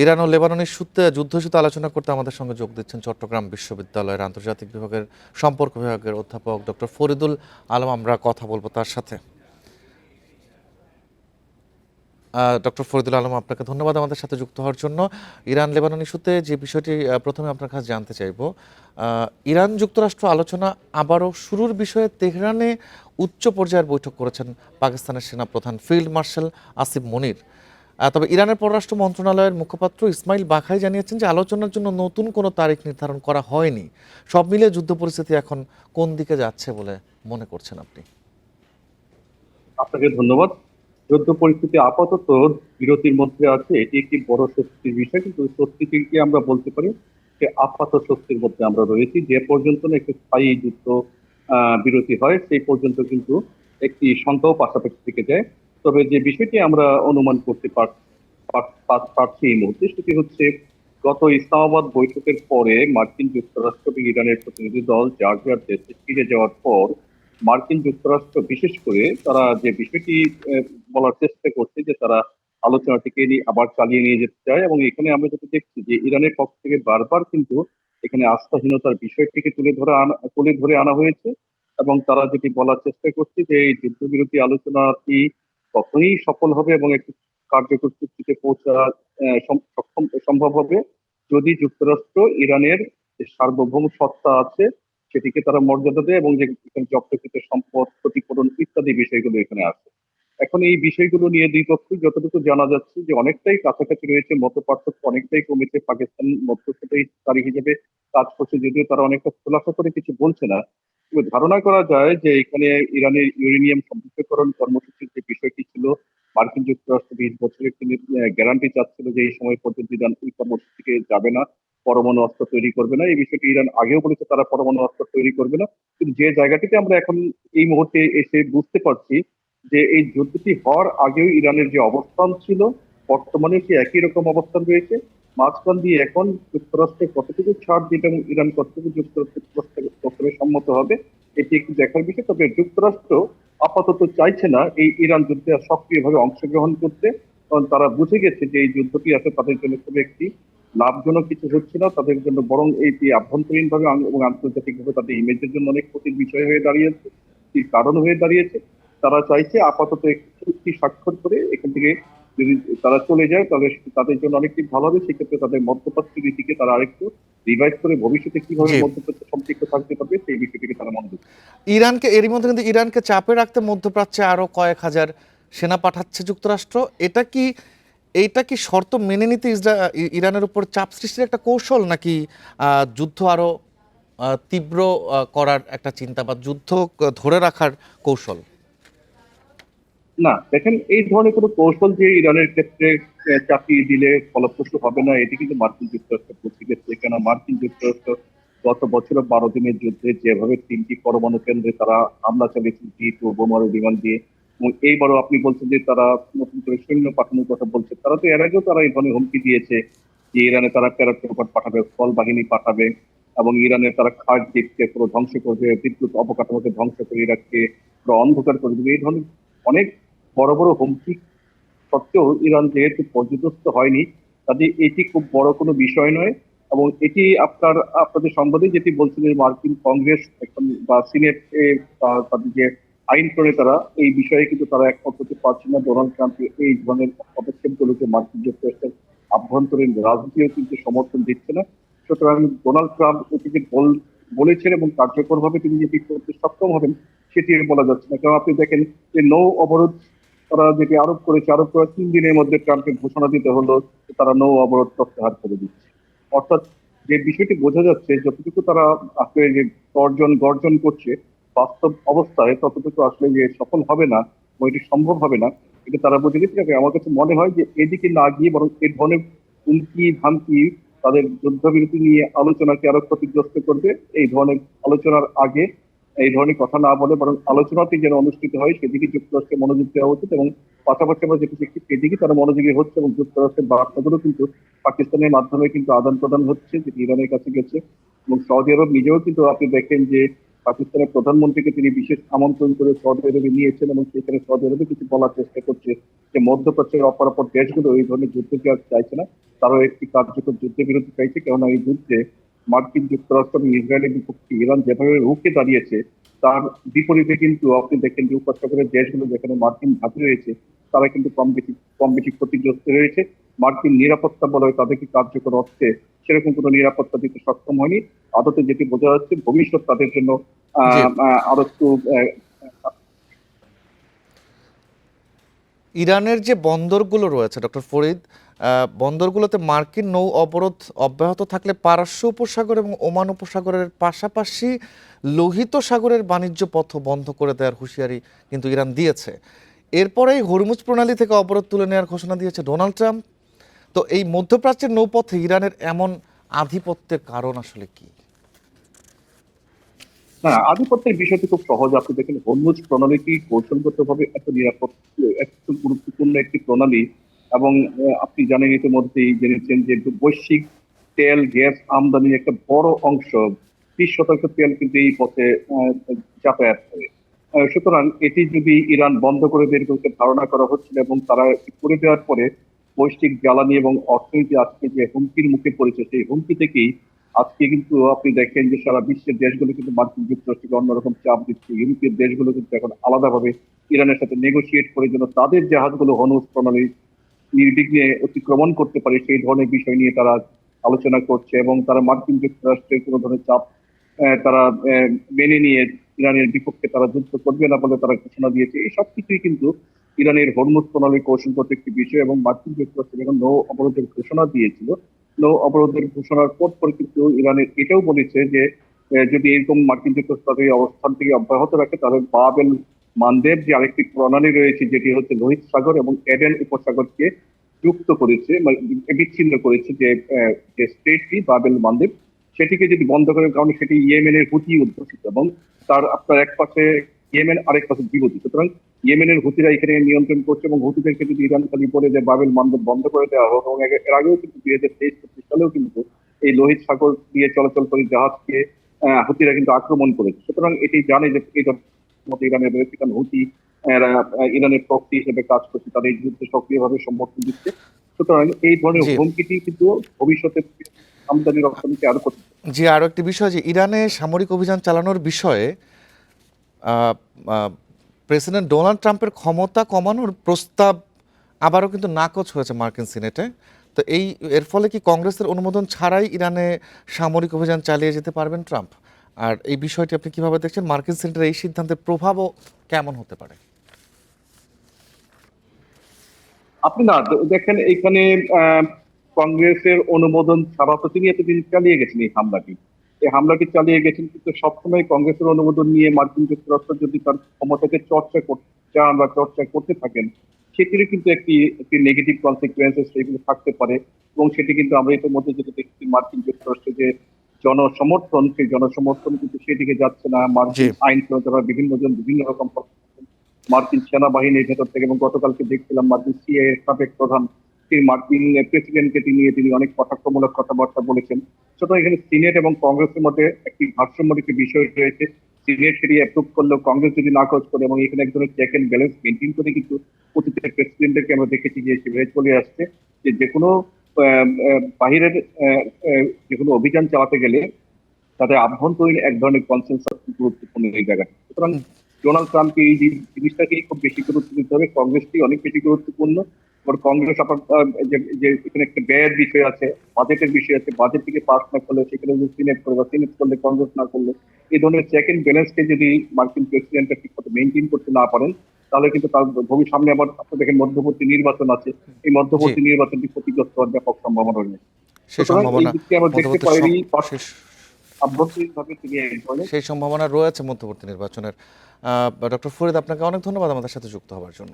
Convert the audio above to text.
Iran ও Lebanon ইস্যুতে যুদ্ধ ইস্যুতে আলোচনা করতে আমাদের সঙ্গে যোগ দিচ্ছেন চট্টগ্রাম বিশ্ববিদ্যালয়ের আন্তর্জাতিক বিভাগের সম্পর্ক বিভাগের অধ্যাপক ডক্টর ফরিদুল আলম। আমরা কথা বলবো তার সাথে। ডক্টর ফরিদুল আলম, আপনাকে ধন্যবাদ আমাদের সাথে যুক্ত হওয়ার জন্য। ইরান লেবানন ইস্যুতে যে বিষয়টি প্রথমে আপনার কাছে জানতে চাইব, ইরান যুক্তরাষ্ট্র আলোচনা আবারও শুরুর বিষয়ে তেহরানে উচ্চ পর্যায়ের বৈঠক করেছেন পাকিস্তানের সেনাপ্রধান ফিল্ড মার্শাল আসিফ মনির। তবে ইরানের পররাষ্ট্র মন্ত্রণালয়ের মুখপাত্র ইসমাইল বাখাই জানিয়েছেন যে আলোচনার জন্য নতুন কোনো তারিখ নির্ধারণ করা হয়নি। সব মিলিয়ে যুদ্ধ পরিস্থিতি এখন কোন দিকে যাচ্ছে বলে মনে করছেন আপনি? আপনাকে ধন্যবাদ। যুদ্ধ পরিস্থিতি আপাতত বিরতির মধ্যে আছে, এটি একটি বড় স্বস্তির বিষয়, কিন্তু স্বস্তিটিকে আমরা বলতে পারি যে আপাতত স্বস্তির মধ্যে আমরা রয়েছি। যে পর্যন্ত না একটি স্থায়ী যুদ্ধ বিরতি হয় সেই পর্যন্ত কিন্তু একটি সংখ্যাও পাশাপাশি থেকে যায়। তবে যে বিষয়টি আমরা অনুমান করতে পারছি এই মুহূর্তে, সেটি হচ্ছে গত ইসলামাবাদ বৈঠকের পরে মার্কিন যুক্তরাষ্ট্র এবং ইরানের প্রতিনিধি দল যার যার দেশে ফিরে যাওয়ার পর মার্কিন যুক্তরাষ্ট্র বিশেষ করে তারা যে বিষয়টি বলার চেষ্টা করছে যে তারা আলোচনাটিকে আবার চালিয়ে নিয়ে যেতে চায়, এবং এখানে আমরা যেটা দেখছি যে ইরানের পক্ষ থেকে বারবার কিন্তু এখানে আস্থাহীনতার বিষয়টিকে তুলে ধরে আনা হয়েছে। এবং তারা যেটি বলার চেষ্টা করছে যে এই যুদ্ধবিরতি আলোচনাটি তখনই সফল হবে এবং একটি কার্যকর চুক্তিতে পৌঁছা সম্ভব হবে যদি যুক্তরাষ্ট্র ইরানের যে সার্বভৌম সত্তা আছে সেটিকে তারা মর্যাদা দেয় এবং যে জব্দকৃত সম্পদ ক্ষতিপূরণ ইত্যাদি বিষয়গুলো এখানে আছে। এখন এই বিষয়গুলো নিয়ে দুই পক্ষ যতটুকু জানা যাচ্ছে যে অনেকটাই কাছাকাছি রয়েছে, মত পার্থক্য অনেকটাই কমেছে। পাকিস্তান মধ্যস্থতাকারী হিসেবে কাজ করছে, যদিও তারা অনেকটা খোলাসা করে কিছু বলছে না। তবে ধারণা করা যায় যে এখানে ইরানের ইউরেনিয়াম সমৃদ্ধকরণ কর্মসূচির যে বিষয়টি ছিল, মার্কিন যুক্তরাষ্ট্র 20 বছরের তিনি গ্যারান্টি চাচ্ছিল যে এই সময় পর্যন্ত ইরান ওই কর্মসূচিকে যাবে না, পরমাণু অস্ত্র তৈরি করবে না। এই বিষয়টি ইরান আগেও বলেছে তারা পরমাণু অস্ত্র তৈরি করবে না। কিন্তু যে জায়গাটিতে আমরা এখন এই মুহূর্তে এসে বুঝতে পারছি যে এই যুদ্ধটি হওয়ার আগেও ইরানের যে অবস্থান ছিল বর্তমানে কি একই রকম অবস্থান রয়েছে। মাঝখান দিয়ে এখন যুক্তরাষ্ট্রে কতটুকু ছাড় দিবে এবং ইরান কতটুকু যুক্তরাষ্ট্রে সম্মত হবে এটি একটু দেখার বিষয়। তবে যুক্তরাষ্ট্র আপাতত চাইছে না এই ইরান যুদ্ধে সক্রিয়ভাবে অংশগ্রহণ করতে, কারণ তারা বুঝে গেছে যে এই যুদ্ধটি আছে তাদের জন্য খুব একটি লাভজনক কিছু হচ্ছে না তাদের জন্য, বরং এটি আভ্যন্তরীণ ভাবে এবং আন্তর্জাতিক ভাবে তাদের ইমেজের জন্য অনেক ক্ষতির বিষয় হয়ে দাঁড়িয়েছে, কারণ হয়ে দাঁড়িয়েছে। তারা চাইছে আপাতত একটি চুক্তি স্বাক্ষর করে এখান থেকে যদি তারা চলে যায় তাহলে তাদের জন্য অনেকটি ভালো হবে। সেক্ষেত্রে তাদের মধ্যপ্রাচ্য নীতিকে তারা আরেকটু রিভাইজ করে ভবিষ্যতে কিভাবে জি। মধ্যপ্রাচ্য সম্পৃক্ত থাকতে পারবে সেই বিষয়টিকে তারা মনোযোগ দেবে। ইরানকে এরই মধ্যে কিন্তু ইরানকে চাপে রাখতে মধ্যপ্রাচ্যে আরো কয়েক হাজার সেনা পাঠাচ্ছে যুক্তরাষ্ট্র। এইটা কি শর্ত মেনে নিতে ইরানের উপর চাপ সৃষ্টির একটা কৌশল, নাকি যুদ্ধ আরো তীব্র করার একটা চিন্তা বা যুদ্ধ ধরে রাখার কৌশল? না দেখেন, এই ধরনের কোনো কৌশল যে ইরানের ক্ষেত্রে চাপিয়ে দিলে ফলপ্রসূ হবে না এটি কিন্তু মার্কিন যুক্তরাষ্ট্র বুঝে গেছে। কেন মার্কিন যুক্তরাষ্ট্র গত বছরের 12 দিনের যুদ্ধে যেভাবে 3টি পরমাণু কেন্দ্রে তারা হামলা চালিয়েছে জি2 বোমারু বিমান দিয়ে, এবং এইবারও আপনি বলছেন যে তারা নতুন করে সৈন্য পাঠানোর কথা বলছে। তারা তো এর আগেও তারা এই ধরনের হুমকি দিয়েছে যে ইরানে তারা প্যারাট্রুপার পাঠাবে, স্থল বাহিনী পাঠাবে, এবং ইরানে তারা খাট দ্বীপকে পুরো ধ্বংস করবে, বিদ্যুৎ অবকাঠামোকে ধ্বংস করে ইরাককে পুরো অন্ধকার করে দেবে। এই ধরনের অনেক বড় বড় হুমকি সত্ত্বেও ইরান যেহেতু পর্যদস্ত হয়নি, কাজে এটি খুব বড় কোনো বিষয় নয়। এবং এটি আপনাদের সংবাদে যেটি বলছেন যে মার্কিন কংগ্রেস এখন বা সিনেট তাদের যে আইন প্রণেতারা এই বিষয়ে কিন্তু তারা একমত হতে পারছে না। ডোনাল্ড ট্রাম্প এই ধরনের পদক্ষেপগুলোকে মার্কিন যুক্তরাষ্ট্রের আভ্যন্তরীণ রাজনীতিও কিন্তু সমর্থন দিচ্ছে না। সুতরাং ডোনাল্ড ট্রাম্প এটিকে বলেছেন এবং কার্যকরভাবে তিনি যেটি করতে সক্ষম হবেন সেটি বলা যাচ্ছে না। কারণ আপনি দেখেন যে নৌ অবরোধ তারা যেটি আরোপ করার 3 দিনের মধ্যে ট্রাম্পকে ঘোষণা দিতে হলো যে তারা নৌ অবরোধ প্রত্যাহার করে দিচ্ছে। অর্থাৎ যে বিষয়টি বোঝা যাচ্ছে যতটুকু তারা আসলে যে গর্জন করছে বাস্তব অবস্থায় ততটুকু আসলে যে সফল হবে না এবং এটি সম্ভব হবে না, এটা তারা বুঝে গেছে। আমার কাছে মনে হয় যে এদিকে না গিয়ে বরং এই ধরনের হুমকি ধামকি তাদের যুদ্ধবিরতি নিয়ে আলোচনাকে আরো ক্ষতিগ্রস্ত করবে। এই ধরনের আলোচনার আগে এই ধরনের কথা না বলে বরং আলোচনাটি যেন অনুষ্ঠিত হয় সেদিকে যুক্তরাষ্ট্রের মনোযোগ দেওয়া উচিত, এবং পাশাপাশি আমরা যেটি দেখছি সেদিকে তারা মনোযোগী হচ্ছে। এবং যুক্তরাষ্ট্রের বার্তাগুলো কিন্তু পাকিস্তানের মাধ্যমে কিন্তু আদান প্রদান হচ্ছে, যেটি ইরানের কাছে গেছে। এবং সৌদি আরব নিজেও কিন্তু আপনি দেখেন যে পাকিস্তানের প্রধানমন্ত্রীকে তিনি বিশেষ আমন্ত্রণ করে সৌদি আরবে নিয়েছেন এবং সেখানে সৌদি আরবে কিছু বলার চেষ্টা করছে যে মধ্যপ্রাচ্যের অপরাপর দেশগুলো এই ধরনের যুদ্ধকে আর চাইছে না, তারাও একটি কার্যকর যুদ্ধবিরতি চাইছে। কেননা এই যুদ্ধে মার্কিন যুক্তরাষ্ট্র এবং ইসরায়েলের বিপক্ষে ইরান যেভাবে রুখে দাঁড়িয়েছে, তার বিপরীতে কিন্তু আপনি দেখেন যে উপসাগরের দেশগুলো যেখানে মার্কিন ঘাঁটি রয়েছে, তারা কিন্তু কম বেশি ক্ষতিগ্রস্ত রয়েছে। মার্কিন নিরাপত্তা বলয় তাদেরকে কার্যকর অর্থে সেরকম কোনো নিরাপত্তা দিতে সক্ষম হয়নি। আদতে যেটি বোঝা যাচ্ছে ভবিষ্যৎ তাদের জন্য জি। আরো একটু ইরানের যে বন্দরগুলো রয়েছে ডক্টর ফরিদ, বন্দরগুলোতে মার্কিন নৌ অবরোধ অব্যাহত থাকলে পারস্য উপসাগর এবং ওমান উপসাগরের পাশাপাশি লোহিত সাগরের বাণিজ্য পথ বন্ধ করে দেওয়ার হুঁশিয়ারি কিন্তু ইরান দিয়েছে। এরপরেই হরমুজ প্রণালী থেকে অবরোধ তুলে নেওয়ার ঘোষণা দিয়েছে ডোনাল্ড ট্রাম্প। তো এই মধ্যপ্রাচ্যের নৌপথে ইরানের এমন আধিপত্যের কারণ আসলে কি? না, আধিপত্যের বিষয়টি খুব সহজ। আপনি দেখেন হরমুজ প্রণালীটি কৌশলগতভাবে এত নিরাপদ, এত গুরুত্বপূর্ণ একটি প্রণালী এবং আপনি জানেন ইতিমধ্যেই জেনেছেন যে বৈশ্বিক তেল গ্যাস আমদানির একটা বড় অংশ 20% তেল কিন্তু এই পথে যাতায়াত করে। সুতরাং এটি যদি ইরান বন্ধ করে দেবে এরকম ধারণা করা হচ্ছিল এবং তারা এটি করে দেওয়ার পরে বৈশ্বিক জ্বালানি এবং অর্থনীতি আজকে যে হুমকির মুখে পড়েছে, সেই হুমকি থেকেই আজকে কিন্তু আপনি দেখেন যে সারা বিশ্বের দেশগুলো কিন্তু মার্কিন যুক্তরাষ্ট্রকে অন্যরকম চাপ দিচ্ছে। ইউরোপীয় দেশগুলো কিন্তু এখন আলাদাভাবে ইরানের সাথে নেগোসিয়েট করে যেন তাদের জাহাজগুলো হরমুজ প্রণালী নির্বিঘ্নে অতিক্রমণ করতে পারে সেই ধরনের বিষয় নিয়ে তারা আলোচনা করছে এবং তারা মার্কিন যুক্তরাষ্ট্রের কোনো ধরনের চাপ তারা মেনে নিয়ে ইরানের বিপক্ষে তারা যুদ্ধ করবে না বলে তারা ঘোষণা দিয়েছে। এই সব কিছুই কিন্তু ইরানের হরমুজ প্রণালী কৌশলগত একটি বিষয় এবং মার্কিন যুক্তরাষ্ট্র যখন নৌ অবরোধের ঘোষণা দিয়েছিল, নৌ অবরোধের ঘোষণার পর কিন্তু ইরানের এটাও বলেছে যে যদি এরকম মার্কিন যুক্তরাষ্ট্র এই অবস্থান থেকে অব্যাহত রাখে তাহলে বাবেল মানদেব যে আরেকটি প্রণালী রয়েছে যেটি হচ্ছে লোহিত সাগর এবং এডেন উপসাগরকে যুক্ত করেছে, মানে বিচ্ছিন্ন করেছে যে স্টেটটি বাবেল মানদেব, সেটিকে যদি বন্ধ করার কারণে সেটি ইয়েমেনের হুতি উদ্ঘোষিত এবং তার আপনার এক পাশে ইয়েমেন আরেক পাশে জিবুতি। সুতরাং ইয়েমেনের হুতিরা এখানে নিয়ন্ত্রণ করছে এবং হুতিদেরকে যদি ইরান খালি বলে যে বাবেল মানদেব বন্ধ করে দেওয়া হোক, এবং এর আগেও কিন্তু 2023-24 সালেও কিন্তু এই লোহিত সাগর দিয়ে চলাচলকারী জাহাজকে হুতিরা কিন্তু আক্রমণ করেছে। সুতরাং এটি জানে যে এই মতো ইরানের রয়েছে, কারণ হুতি এরা ইরানের প্রক্সি হিসেবে কাজ করছে, তাদের এই যুদ্ধে সক্রিয়ভাবে সমর্থন দিচ্ছে। সুতরাং এই ধরনের জি। হুমকিটি কিন্তু ভবিষ্যতে আমদানি রপ্তানিকে আরো করতে। জি, আরও একটি বিষয় যে ইরানে সামরিক অভিযান চালানোর বিষয়ে আহ, আহ, প্রেসিডেন্ট ডোনাল্ড ট্রাম্পের ক্ষমতা কমানোর প্রস্তাব আবারও কিন্তু নাকচ হয়েছে মার্কিন সিনেটে। তো এর ফলে কি কংগ্রেসের অনুমোদন ছাড়াই ইরানে সামরিক অভিযান চালিয়ে যেতে পারবেন ট্রাম্প? আর এই বিষয়টি আপনি কিভাবে দেখছেন? মার্কিন সিনেটের এই সিদ্ধান্তের প্রভাবও কেমন হতে পারে? আপনি না দেখেন এখানে আহ, কংগ্রেসের অনুমোদন ছাড়া তো তিনি এতদিন চালিয়ে গেছেন এই হামলাটি চালিয়ে গেছেন, কিন্তু সবসময় কংগ্রেসের অনুমোদন নিয়ে মার্কিন যুক্তরাষ্ট্র যদি তার ক্ষমতাকে চর্চা করতে চান বা চর্চা করতে থাকেন, সেটিরও কিন্তু একটি একটি নেগেটিভ কনসিকুয়েন্সেস সেগুলো থাকতে পারে এবং সেটি কিন্তু আমরা ইতিমধ্যে যেটা দেখছি মার্কিন যুক্তরাষ্ট্রে যে জনসমর্থন, সেই জনসমর্থন কিন্তু সেদিকে যাচ্ছে না। জি। মার্কিন আইন প্রণেতারা বিভিন্ন জন বিভিন্ন রকম মার্কিন সেনাবাহিনীর ভেতর থেকে, এবং গতকালকে দেখছিলাম মার্কিন সিআইএ এর সাবেক প্রধান তিনি মার্কিন প্রেসিডেন্টকে নিয়ে তিনি অনেক কটাক্ষমূলক কথাবার্তা বলেছেন। সুতরাং এখানে সিনেট এবং কংগ্রেসের মধ্যে একটি ভারসাম্যের একটি বিষয় রয়েছে। সিনেট সেটি অ্যাপ্রুভ করলেও কংগ্রেস যদি নাকচ করে, এবং এখানে এক ধরনের চেক এন্ড ব্যালেন্স মেনটেন করে কিন্তু অতীতের প্রেসিডেন্টদেরকে আমরা দেখেছি যে সেভাবে চলে আসছে যে যেকোনো বাহিরের যে কোনো অভিযান চালাতে গেলে তাদের আভ্যন্তরীণ এক ধরনের কনসেনসাস গুরুত্বপূর্ণ এই জায়গাটা। সুতরাং ডোনাল্ড ট্রাম্পকে এই জিনিসটাকেই খুব বেশি গুরুত্ব দিতে হবে, কংগ্রেসটি অনেক বেশি গুরুত্বপূর্ণ। এবার কংগ্রেস আবার যে এখানে একটা ব্যয়ের বিষয় আছে, বাজেটের বিষয় আছে, বাজেট থেকে পাস না করলে সেখানে যদি সিনেট করে বা সিনেট করলে কংগ্রেস না করলে, এই ধরনের চেক এন্ড ব্যালেন্সকে যদি মার্কিন প্রেসিডেন্টরা ঠিক মতো মেনটেন করতে না পারেন, তাহলে কিন্তু তার ভবিষ্যৎ সামনে আবার আপনি দেখেন মধ্যবর্তী নির্বাচন আছে, এই জি। মধ্যবর্তী নির্বাচনটি ক্ষতিগ্রস্ত হওয়ার ব্যাপক সম্ভাবনা রয়েছে। সেই সুতরাং এই সম্ভাবনা দিকটি আমরা দেখতে মধ্যবর্তী পারি শেষ আভ্যন্তরীণভাবে তিনি এক ধরনের সেই সম্ভাবনা রয়েছে মধ্যবর্তী নির্বাচনের। ডক্টর ফরিদ, আপনাকে অনেক ধন্যবাদ আমাদের সাথে যুক্ত হওয়ার জন্য।